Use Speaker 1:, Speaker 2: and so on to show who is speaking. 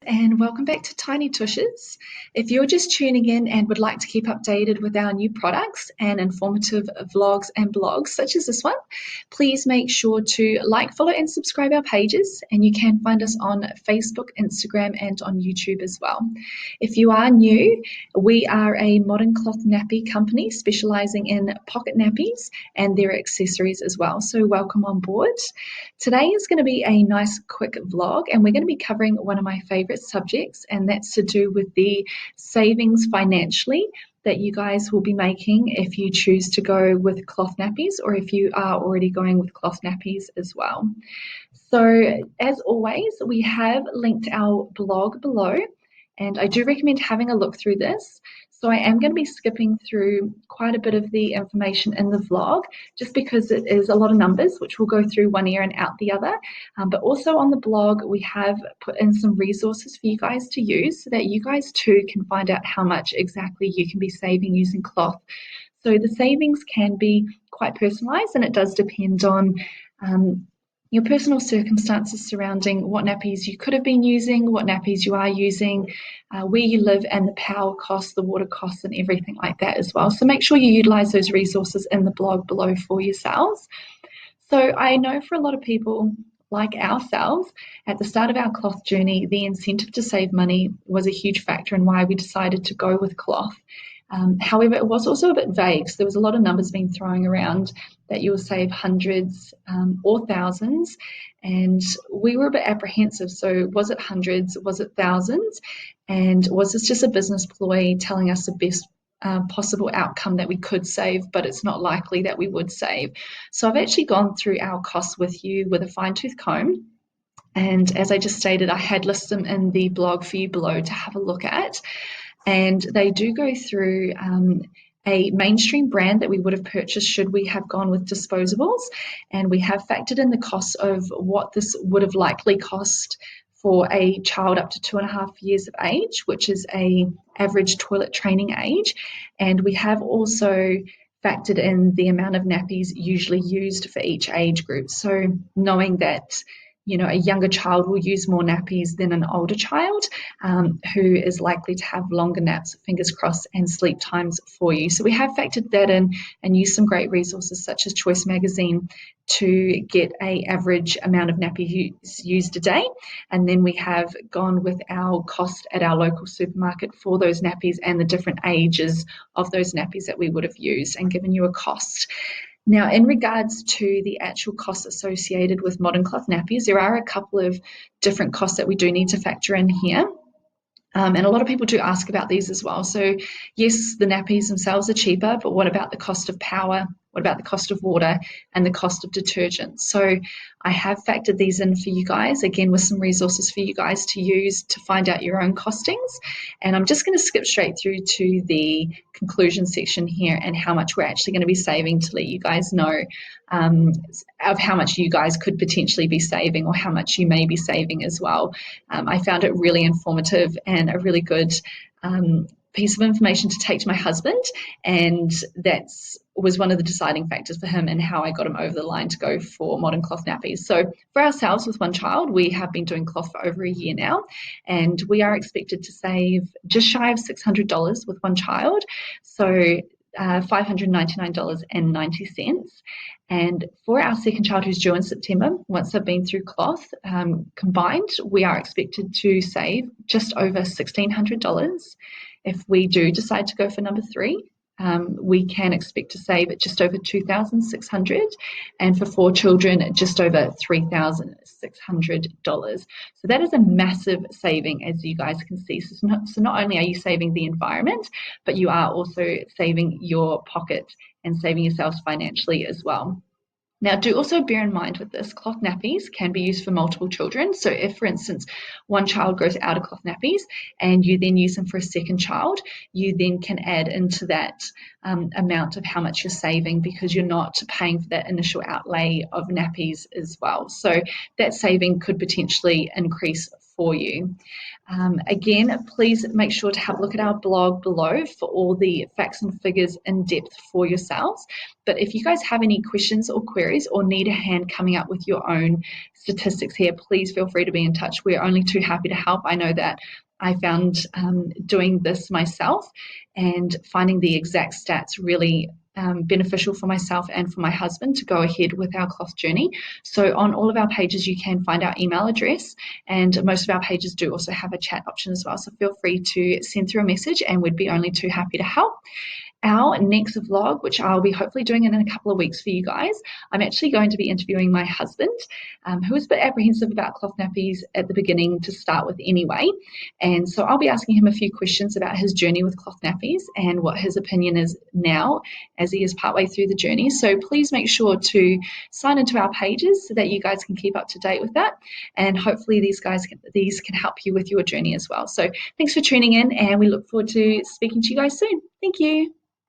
Speaker 1: And welcome back to Tiny Tooshes. If you're just tuning in and would like to keep updated with our new products and informative vlogs and blogs such as this one, please make sure to like, follow, and subscribe our pages. And you can find us on Facebook, Instagram, and on YouTube as well. If you are new, we are a modern cloth nappy company specializing in pocket nappies and their accessories as well. So welcome on board. Today is going to be a nice quick vlog, and we're going to be covering one of my favorite subjects, and that's to do with the savings financially that you guys will be making if you choose to go with cloth nappies or if you are already going with cloth nappies as well. So as always, we have linked our blog below, and I do recommend having a look through this. So I am going to be skipping through quite a bit of the information in the vlog just because it is a lot of numbers, which will go through one ear and out the other. But also on the blog, we have put in some resources for you guys to use so that you guys too can find out how much exactly you can be saving using cloth. So the savings can be quite personalized, and it does depend on your personal circumstances surrounding what nappies you could have been using, what nappies you are using, where you live, and the power costs, the water costs, and everything like that as well. So make sure you utilize those resources in the blog below for yourselves. So I know for a lot of people like ourselves, at the start of our cloth journey, the incentive to save money was a huge factor in why we decided to go with cloth. However, it was also a bit vague. So there was a lot of numbers being thrown around that you will save hundreds or thousands. And we were a bit apprehensive. So was it hundreds? Was it thousands? And was this just a business ploy telling us the best possible outcome that we could save, but it's not likely that we would save? So I've actually gone through our costs with you with a fine-tooth comb. And as I just stated, I had listed them in the blog for you below to have a look at. And they do go through a mainstream brand that we would have purchased should we have gone with disposables. And we have factored in the cost of what this would have likely cost for a child up to 2.5 years of age, which is a average toilet training age. And we have also factored in the amount of nappies usually used for each age group. So knowing that a younger child will use more nappies than an older child who is likely to have longer naps, fingers crossed, and sleep times for you. So we have factored that in and used some great resources such as Choice Magazine to get an average amount of nappies used a day. And then we have gone with our cost at our local supermarket for those nappies and the different ages of those nappies that we would have used and given you a cost. Now, in regards to the actual costs associated with modern cloth nappies, there are a couple of different costs that we do need to factor in here. And a lot of people do ask about these as well. So yes, the nappies themselves are cheaper, but what about the cost of power? What about the cost of water and the cost of detergent? So I have factored these in for you guys, again, with some resources for you guys to use to find out your own costings. And I'm just going to skip straight through to the conclusion section here and how much we're actually going to be saving to let you guys know of how much you guys could potentially be saving or how much you may be saving as well. I found it really informative and a really good piece of information to take to my husband, and that was one of the deciding factors for him and how I got him over the line to go for modern cloth nappies. So for ourselves with one child, we have been doing cloth for over a year now, and we are expected to save just shy of $600 with one child. So $599.90. And for our second child, who's due in September, once they've been through cloth combined, we are expected to save just over $1,600. If we do decide to go for number three, we can expect to save at just over $2,600, and for 4 children, just over $3,600. So that is a massive saving, as you guys can see. So not only are you saving the environment, but you are also saving your pocket and saving yourselves financially as well. Now, do also bear in mind with this, cloth nappies can be used for multiple children. So if, for instance, one child grows out of cloth nappies and you then use them for a second child, you then can add into that amount of how much you're saving because you're not paying for that initial outlay of nappies as well. So that saving could potentially increase for you. Again, please make sure to have a look at our blog below for all the facts and figures in depth for yourselves. But if you guys have any questions or queries or need a hand coming up with your own statistics here, please feel free to be in touch. We're only too happy to help. I know that I found doing this myself and finding the exact stats really beneficial for myself and for my husband to go ahead with our cloth journey. So on all of our pages, you can find our email address, and most of our pages do also have a chat option as well. So feel free to send through a message and we'd be only too happy to help. Our next vlog, which I'll be hopefully doing in a couple of weeks for you guys, I'm actually going to be interviewing my husband, who was a bit apprehensive about cloth nappies at the beginning to start with anyway. And so I'll be asking him a few questions about his journey with cloth nappies and what his opinion is now as he is partway through the journey. So please make sure to sign into our pages so that you guys can keep up to date with that. And hopefully these can help you with your journey as well. So thanks for tuning in, and we look forward to speaking to you guys soon. Thank you.